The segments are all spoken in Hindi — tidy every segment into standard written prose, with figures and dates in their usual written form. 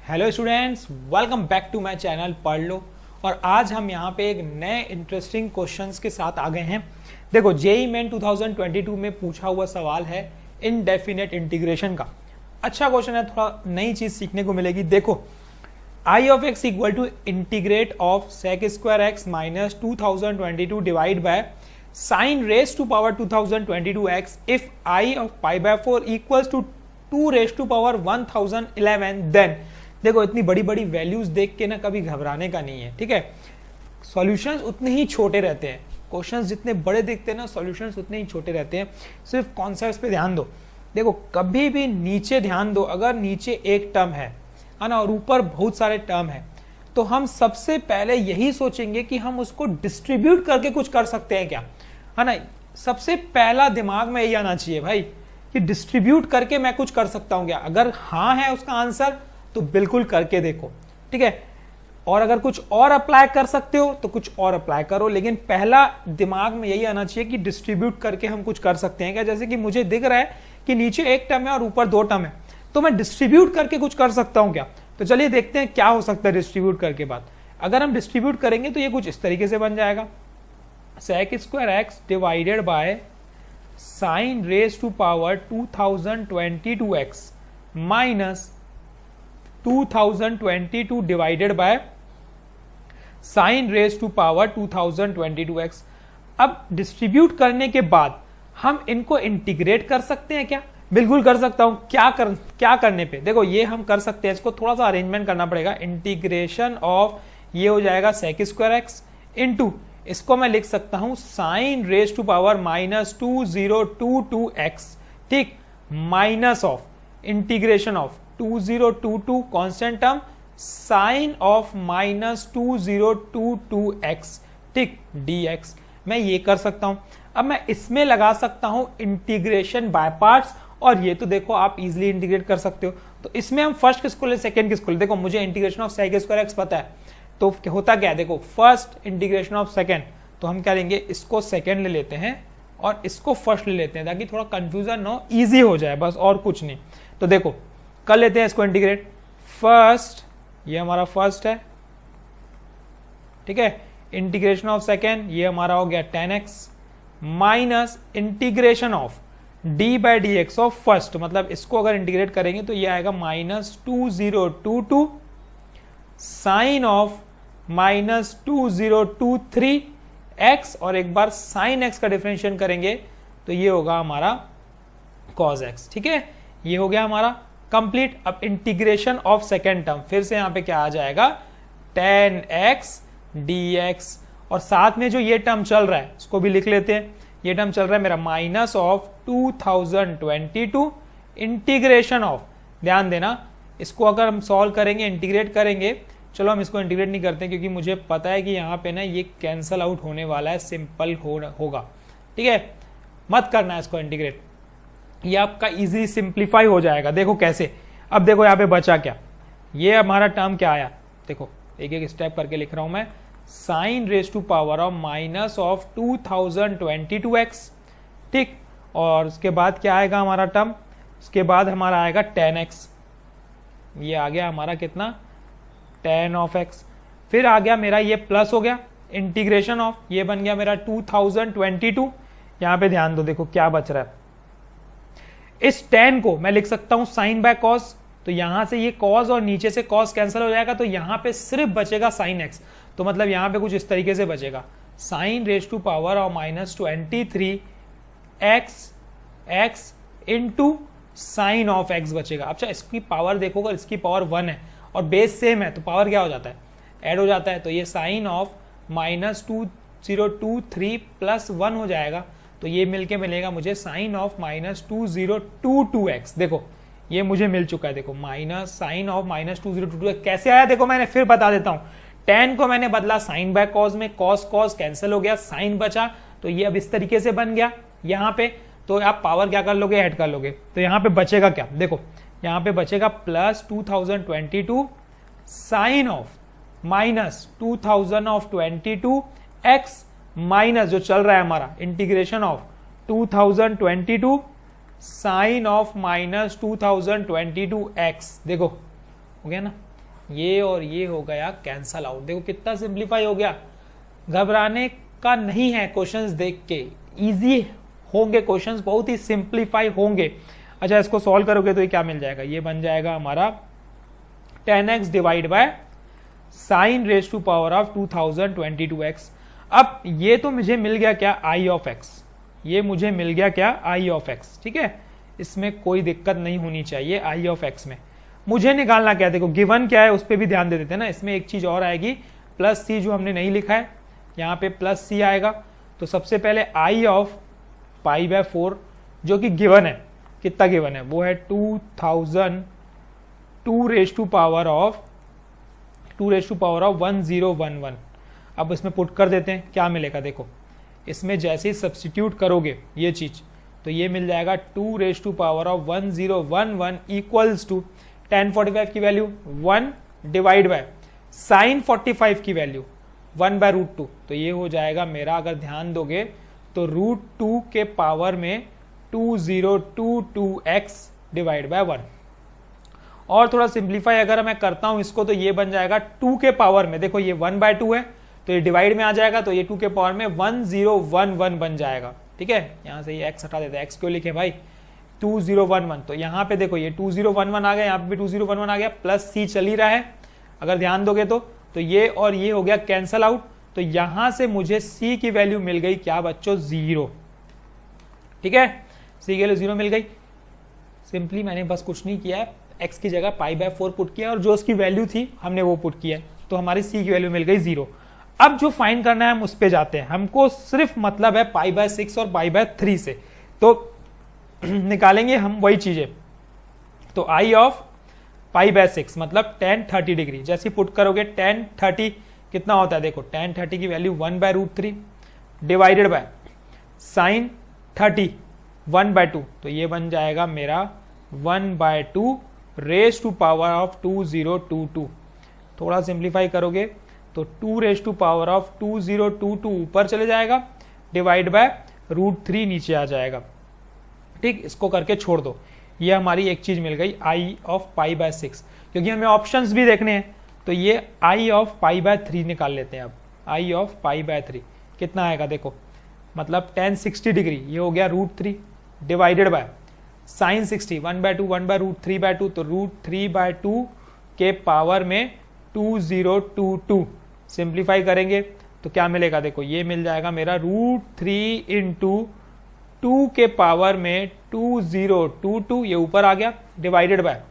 Hello students, welcome back to my channel Padh Lo. और आज हम यहाँ पे एक नए इंटरेस्टिंग क्वेश्चंस के साथ आ गए हैं। देखो, जेईई मेन 2022 में पूछा हुआ सवाल है इनडेफिनेट इंटीग्रेशन का। अच्छा क्वेश्चन है, थोड़ा नई चीज सीखने को मिलेगी। देखो, I of X equal to integrate of sec square X minus 2022 divide by sine raise to power 2022 X if I of pi by 4 equals to 2 raise to power 1011 then. देखो, इतनी बड़ी बड़ी वैल्यूज देख के ना कभी घबराने का नहीं है, ठीक है। सॉल्यूशंस उतने ही छोटे रहते हैं, क्वेश्चंस जितने बड़े दिखते हैं ना सॉल्यूशंस उतने ही छोटे रहते हैं। सिर्फ कॉन्सेप्ट्स पे ध्यान दो। देखो, कभी भी नीचे ध्यान दो, अगर नीचे एक टर्म है ना और ऊपर बहुत सारे टर्म है, तो हम सबसे पहले यही सोचेंगे कि हम उसको डिस्ट्रीब्यूट करके कुछ कर सकते हैं क्या, है ना। सबसे पहला दिमाग में यही आना चाहिए भाई कि डिस्ट्रीब्यूट करके मैं कुछ कर सकता हूं क्या। अगर हाँ है उसका आंसर तो बिल्कुल करके देखो, ठीक है। और अगर कुछ और अप्लाई कर सकते हो तो कुछ और अप्लाई करो, लेकिन पहला दिमाग में यही आना चाहिए कि डिस्ट्रीब्यूट करके हम कुछ कर सकते हैं क्या। जैसे कि मुझे दिख रहा है कि नीचे एक टर्म है और ऊपर दो टर्म है, तो मैं डिस्ट्रीब्यूट करके कुछ कर सकता हूं क्या। तो चलिए देखते हैं क्या हो सकता है डिस्ट्रीब्यूट करके बाद। अगर हम डिस्ट्रीब्यूट करेंगे तो ये कुछ इस तरीके से बन जाएगा, sec square x divided by sine raise to power 2022 x minus 2022 divided by sine raise to power 2022 x. अब डिस्ट्रीब्यूट करने के बाद हम इनको इंटीग्रेट कर सकते हैं क्या। बिल्कुल कर सकता हूं। क्या करने पे, देखो ये हम कर सकते हैं। इसको थोड़ा सा अरेंजमेंट करना पड़ेगा। इंटीग्रेशन ऑफ ये हो जाएगा सेक स्क्वायर एक्स इंटू इसको मैं लिख सकता हूं sine raise to power minus 2022 x, ठीक, minus of integration of 2022 constant term sine of minus 2022 x, ठीक, dx। मैं ये कर सकता हूं। अब मैं इसमें लगा सकता हूं इंटीग्रेशन बाय पार्ट्स, और ये तो देखो आप इजीली इंटीग्रेट कर सकते हो। तो इसमें हम फर्स्ट किसको ले, सेकंड किसको ले। देखो, मुझे integration of sec square x पता है, तो होता क्या है, देखो फर्स्ट इंटीग्रेशन ऑफ सेकंड, तो हम क्या लेंगे, इसको सेकंड ले लेते हैं और इसको फर्स्ट ले लेते हैं ताकि थोड़ा कंफ्यूजन ना हो, इजी हो जाए, बस और कुछ नहीं। तो देखो कर लेते हैं इसको इंटीग्रेट। फर्स्ट, ये हमारा फर्स्ट है, ठीक है। इंटीग्रेशन ऑफ सेकेंड, ये हमारा हो गया 10x minus integration of d by d x of first, मतलब इसको अगर इंटीग्रेट करेंगे तो ये आएगा minus 2022 sine of minus 2023 x, और एक बार साइन एक्स का डिफरेंशिएशन करेंगे तो ये होगा हमारा कॉस एक्स, ठीक है। ये हो गया हमारा कंप्लीट। अब इंटीग्रेशन ऑफ सेकेंड टर्म, फिर से यहां पे क्या आ जाएगा 10x dx, और साथ में जो ये टर्म चल रहा है इसको भी लिख लेते हैं। ये टर्म चल रहा है मेरा माइनस ऑफ 2022 इंटीग्रेशन ऑफ, ध्यान देना इसको अगर हम सॉल्व करेंगे इंटीग्रेट करेंगे, चलो हम इसको इंटीग्रेट नहीं करते क्योंकि मुझे पता है कि यहाँ पे ना ये कैंसल आउट होने वाला है, सिंपल होगा, ठीक है। मत करना है इसको इंटीग्रेट, ये आपका इजी सिंप्लीफाई हो जाएगा। देखो कैसे, अब देखो यहाँ पे बचा क्या, ये हमारा टर्म क्या आया, देखो एक एक स्टेप करके लिख रहा हूं मैं। Sine raise to power of minus of 2022 x, ठीक, और उसके बाद क्या आएगा हमारा टर्म, उसके बाद हमारा आएगा 10x, ये आ गया हमारा कितना 10 ऑफ x। फिर आ गया मेरा ये प्लस हो गया इंटीग्रेशन ऑफ, ये बन गया मेरा 2022। यहां पे ध्यान दो, देखो क्या बच रहा है, इस 10 को मैं लिख सकता हूं साइन बाय कॉस, तो यहां से ये कॉस और नीचे से कॉस कैंसिल हो जाएगा, तो यहां पे सिर्फ बचेगा साइन एक्स। तो मतलब यहां पे कुछ इस तरीके से बचेगा, sine raise to power of minus 23 x into sine of x बचेगा। अच्छा, इसकी पावर देखो, अगर इसकी पावर 1 है और बेस सेम है तो पावर क्या हो जाता है, ऐड हो जाता है। तो ये साइन ऑफ माइनस 2023 प्लस 1 हो जाएगा, तो ये मिलके मिलेगा मुझे साइन ऑफ माइनस 2022 एक्स। देखो ये मुझे मिल चुका है, देखो माइनस साइन ऑफ माइनस 2022 कैसे आया, देखो मैंने फिर बता देता हूं। 10 को मैंने बदला साइन बाय कॉस में, कॉस कॉस कैंसिल हो गया, साइन बचा, तो ये अब इस तरीके से बन गया यहां पे। तो आप पावर क्या कर लोगे, ऐड कर लोगे, तो यहां पे बचेगा क्या, देखो यहां पे बचेगा plus 2022 sine of minus 2022 x minus जो चल रहा है हमारा integration of 2022 sine of minus 2022 x. देखो हो गया ना, ये और ये हो गया कैंसल आउट। देखो कितना सिंप्लीफाई हो गया, घबराने का नहीं है। क्वेश्चंस देख के इजी होंगे, क्वेश्चंस बहुत ही सिंप्लीफाई होंगे। अच्छा, इसको सॉल्व करोगे तो ये क्या मिल जाएगा, ये बन जाएगा हमारा 10x divide by sine raise to power of 2022x। अब ये तो मुझे मिल गया क्या, आई ऑफ x, ये मुझे मिल गया क्या, आई ऑफ x। ठीक है, इसमें कोई दिक्कत नहीं होनी चाहिए। आई ऑफ x में मुझे निकालना क्या है, देखो गिवन क्या है उस पर भी ध्यान दे देते हैं ना। इसमें एक चीज और आएगी, प्लस सी जो हमने नहीं लिखा है, यहाँ पे प्लस सी आएगा। तो सबसे पहले आई ऑफ पाई बाय 4 जो कि गिवन है, कितना गिवन है, वो है 2002 रेज टू पावर ऑफ 1011। अब इसमें पुट कर देते हैं, क्या मिलेगा, देखो इसमें जैसे ही सब्स्टिट्यूट करोगे ये चीज, तो ये मिल जाएगा 2 raise to power of 1011 equals to tan 45 की वैल्यू 1 डिवाइड बाय साइन 45 की वैल्यू 1 बाय रूट 2। तो ये हो जाएगा मेरा, अगर ध्यान दोगे तो रूट 2 के पावर में 2022x डिवाइड बाय 1। और थोड़ा सिंप्लीफाई अगर मैं करता हूं इसको, तो ये बन जाएगा 2 के पावर में, देखो ये 1 बाय 2 है तो ये डिवाइड में आ जाएगा, तो ये 2 के पावर में 1011 बन जाएगा। ठीक है, यहां से ये x हटा देते हैं, x क्यों लिखे भाई, 2011। तो यहाँ पे देखो ये 2011 आ गया, यहाँ पे भी 2011 आ गया, प्लस सी चल ही रहा है अगर ध्यान दोगे तो ये और ये हो गया कैंसल आउट। तो यहां से मुझे सी की वैल्यू मिल गई क्या बच्चों, 0। ठीक है, सी की वैल्यू 0 मिल गई। सिंपली मैंने बस कुछ नहीं किया है, एक्स की जगह पाई बाय 4 पुट किया और जो उसकी वैल्यू थी हमने वो पुट किया, तो हमारी सी की वैल्यू मिल गई 0। अब जो फाइंड करना है हम उस पे जाते हैं, हमको सिर्फ मतलब है पाई बाय 6 और पाई बाय 3 से, तो निकालेंगे हम वही चीजें। तो आई ऑफ पाई बाय 6 मतलब tan 30 डिग्री, जैसे पुट करोगे tan 30 कितना होता है, देखो tan 30 की value 1 by root 3 divided by sine 30 1 by 2। तो ये बन जाएगा मेरा 1 by 2 raise to power of 2022। थोड़ा सिंप्लीफाई करोगे तो 2 रेज टू पावर ऑफ 2022 ऊपर चले जाएगा, डिवाइड बाय रूट 3 नीचे आ जाएगा। ठीक, इसको करके छोड़ दो, ये हमारी एक चीज मिल गई आई ऑफ पाई बाय 6। क्योंकि हमें ऑप्शंस भी देखने हैं, तो ये आई ऑफ पाई बाय 3 निकाल लेते हैं। अब आई ऑफ पाई बाय 3 कितना आएगा, देखो मतलब tan 60 डिग्री, ये हो गया root 3 divided by sine 60 1 by 2 1 by root 3 by 2। तो रूट 3 बाय 2 के पावर में 2022 सिंप्लीफाई करेंगे तो क्या मिलेगा, देखो ये मिल जाएगा मेरा रूट 3 इंटू 2 के पावर में 2022, ये ऊपर आ गया, डिवाइडेड बाय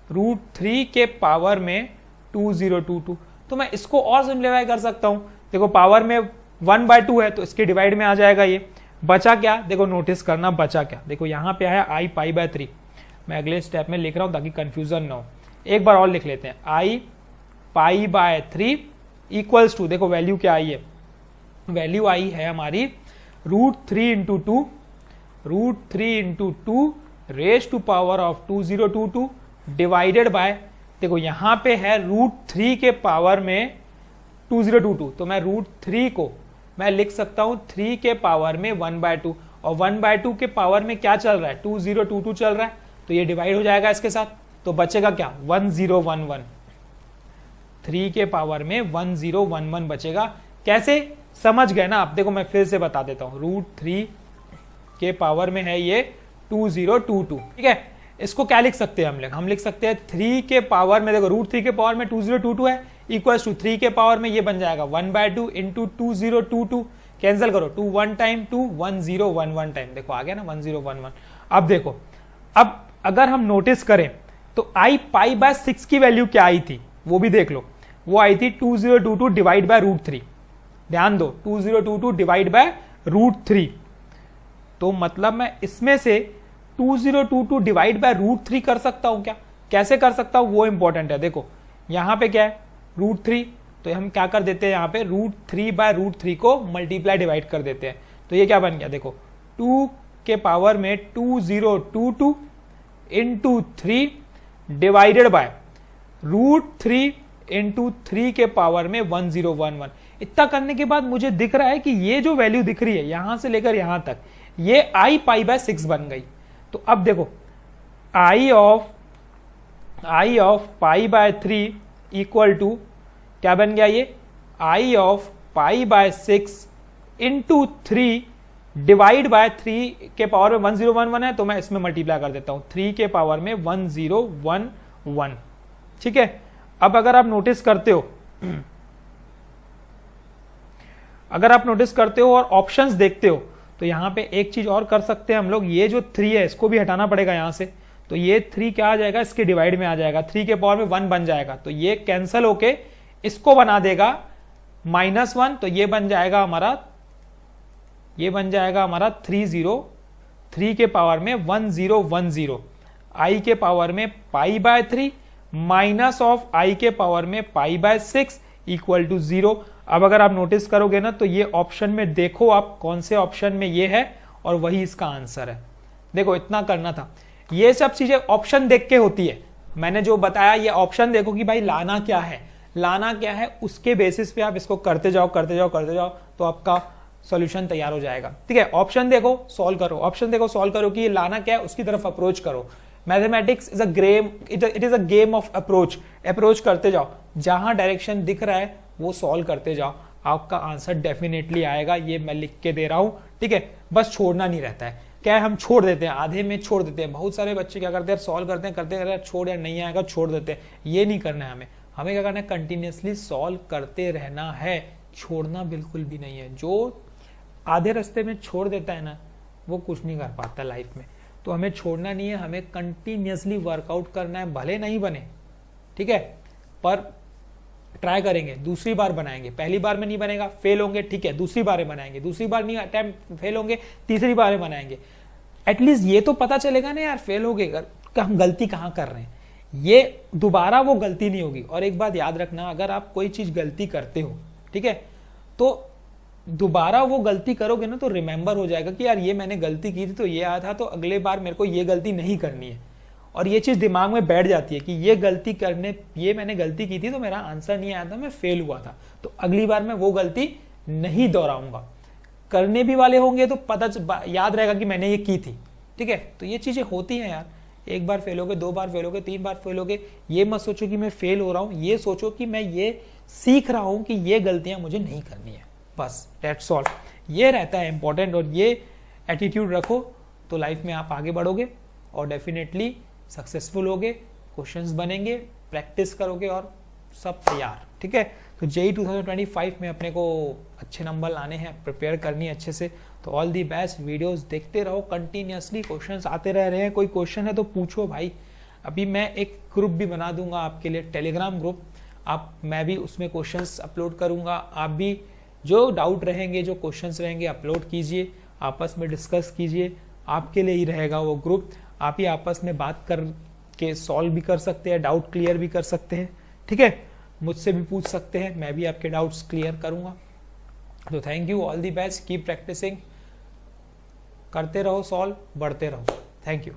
रूट 3 के पावर में 2022। तो मैं इसको और सिंप्लीफाई कर सकता हूं, देखो पावर में 1 बाय 2 है तो इसके डिवाइड में आ जाएगा, ये बचा क्या, देखो नोटिस करना बचा क्या, देखो यहां पे आया आई पाई बाय 3। मैं अगले स्टेप में लिख रहा हूं ताकि कंफ्यूजन ना हो, एक बार और लिख लेते हैं। I pi by 3 equals to, देखो वैल्यू क्या आई है, वैल्यू आई है हमारी root 3 into 2 raise to power of 2022 divided by, देखो यहां पे है रूट 3 के पावर में 2022। तो मैं रूट 3 को मैं लिख सकता हूं 3 के पावर में 1 बाय 2, और 1 बाय 2 के पावर में क्या चल रहा है, 2022 चल रहा है, तो ये डिवाइड हो जाएगा इसके साथ, तो बचेगा क्या 1011। 3 के पावर में 1011 बचेगा। कैसे, समझ गए ना आप, देखो मैं फिर से बता देता हूं, रूट 3 के पावर में है ये 2022। ठीक है, इसको क्या लिख सकते हैं हम लिख सकते हैं 3 के पावर में, देखो रूट 3 के पावर में 2022 है, इक्वल्स टू 3 के पावर में ये बन जाएगा 1 बाय 2 इंटू 2022, कैंसिल करो 2 1 टाइम 2 1011 टाइम, देखो आ गया ना 1011। अब देखो, अब अगर हम नोटिस करें तो आई पाई बाय 6 की वैल्यू क्या आई थी वो भी देख लो, वो आई थी 2022 डिवाइड बाय रूट 3। ध्यान दो, 2022 डिवाइड बाय रूट 3, तो मतलब मैं इसमें से 2022 डिवाइड बाय रूट 3 कर सकता हूं क्या, कैसे कर सकता हूं वो इंपॉर्टेंट है। देखो यहां पे क्या है रूट 3, तो हम क्या कर देते हैं यहाँ पे रूट 3 बाय रूट 3 को मल्टीप्लाई डिवाइड कर देते हैं, तो ये क्या बन गया, देखो 2 के पावर में 2022 into 3 divided by root 3 into 3 के पावर में 1011। इतना करने के बाद मुझे दिख रहा है कि ये जो वैल्यू दिख रही है यहां से लेकर यहां तक, ये आई पाई बाय 6 बन गई। तो अब देखो I of pi by 3 equal to क्या बन गया ये, I of pi by 6 into 3 divide by 3 के पावर में 1011 है, तो मैं इसमें मल्टीप्लाई कर देता हूं 3 के पावर में 1011। ठीक है, अब अगर आप नोटिस करते हो, अगर आप नोटिस करते हो और ऑप्शंस देखते हो, तो यहां पे एक चीज और कर सकते हैं हम लोग, ये जो 3 है इसको भी हटाना पड़ेगा यहां से, तो ये 3 क्या आ जाएगा, इसके डिवाइड में आ जाएगा, 3 के पावर में 1 बन जाएगा, तो ये कैंसल होके इसको बना देगा -1, तो ये बन जाएगा हमारा 3 के पावर में 1010, आई के पावर में पाई बाय 3 माइनस ऑफ आई के पावर में पाई बाय 6 इक्वल टू 0। अब अगर आप नोटिस करोगे ना, तो ये ऑप्शन में देखो आप कौन से ऑप्शन में ये है और वही इसका आंसर है। देखो इतना करना था, ये सब चीजें ऑप्शन देख के होती है। मैंने जो बताया ये ऑप्शन देखो कि भाई लाना क्या है, लाना क्या है, उसके बेसिस पे आप इसको करते जाओ करते जाओ करते जाओ, तो आपका सॉल्यूशन तैयार हो जाएगा। ठीक है, ऑप्शन देखो सॉल्व करो, ऑप्शन देखो सॉल्व करो कि ये लाना क्या है, उसकी तरफ अप्रोच करो। Mathematics is a game, it is a game of approach करते जाओ, जहां डायरेक्शन दिख रहा है वो सॉल्व करते जाओ, आपका आंसर डेफिनेटली आएगा, ये मैं लिख के दे रहा हूं। ठीक है, बस छोड़ना नहीं रहता है, क्या है हम छोड़ देते हैं, आधे में छोड़ देते हैं। बहुत सारे बच्चे क्या करते हैं, सॉल्व करते हैं करते हैं छोड़, या नहीं आएगा छोड़ देते हैं। ये नहीं करना है हमें क्या करना है, कंटिन्यूसली सॉल्व करते रहना है, छोड़ना बिल्कुल भी नहीं है। जो आधे रास्ते में छोड़ देता है ना, वो कुछ नहीं कर पाता लाइफ में। तो हमें छोड़ना नहीं है, हमें कंटिन्यूसली वर्कआउट करना है, भले नहीं बने, ठीक है, पर ट्राई करेंगे, दूसरी बार बनाएंगे। पहली बार में नहीं बनेगा, फेल होंगे, ठीक है, दूसरी बार में बनाएंगे, दूसरी बार नहीं अटेम्प्ट फेल होंगे, तीसरी बार में बनाएंगे। एटलीस्ट ये तो पता चलेगा ना यार, फेल हो गए हम गलती कहाँ कर रहे हैं, ये दोबारा वो गलती नहीं होगी। और एक बात याद रखना, अगर आप कोई चीज गलती करते हो, ठीक है, तो दोबारा वो गलती करोगे ना, तो रिमेंबर हो जाएगा कि यार ये मैंने गलती की थी, तो ये आया था, तो अगले बार मेरे को ये गलती नहीं करनी है। और ये चीज दिमाग में बैठ जाती है कि ये मैंने गलती की थी, तो मेरा आंसर नहीं आया था, मैं फेल हुआ था, तो अगली बार मैं वो गलती नहीं दोहराऊंगा। करने भी वाले होंगे तो याद रहेगा कि मैंने ये की थी। ठीक है, तो ये चीजें होती हैं यार, एक बार फेल होगे, 2 बार फेल होगे, 3 बार फेल होगे, ये मत सोचो कि मैं फेल हो रहा हूं, ये सोचो कि मैं ये सीख रहा हूं कि ये गलतियां मुझे नहीं करनी है, बस दैट्स ऑल। ये रहता है इंपॉर्टेंट, और ये एटीट्यूड रखो तो लाइफ में आप आगे बढ़ोगे और डेफिनेटली सक्सेसफुल होगे, क्वेश्चंस बनेंगे, प्रैक्टिस करोगे और सब तैयार। ठीक है, तो जेईई 2025 में अपने को अच्छे नंबर लाने हैं, प्रिपेयर करनी है अच्छे से, तो ऑल दी बेस्ट। वीडियोस देखते रहो कंटिन्यूसली, क्वेश्चंस आते रह रहे हैं, कोई क्वेश्चन है तो पूछो भाई। अभी मैं एक ग्रुप भी बना दूंगा आपके लिए, टेलीग्राम ग्रुप, मैं भी उसमें क्वेश्चंस अपलोड करूंगा, आप भी जो डाउट रहेंगे, जो क्वेश्चंस रहेंगे अपलोड कीजिए, आपस में डिस्कस कीजिए, आपके लिए ही रहेगा वो ग्रुप। आप ही आपस में बात करके सॉल्व भी कर सकते हैं, डाउट क्लियर भी कर सकते हैं। ठीक है, मुझसे भी पूछ सकते हैं, मैं भी आपके डाउट्स क्लियर करूंगा। तो thank you, all the best, keep practicing, करते रहो सॉल्व, बढ़ते रहो। Thank you.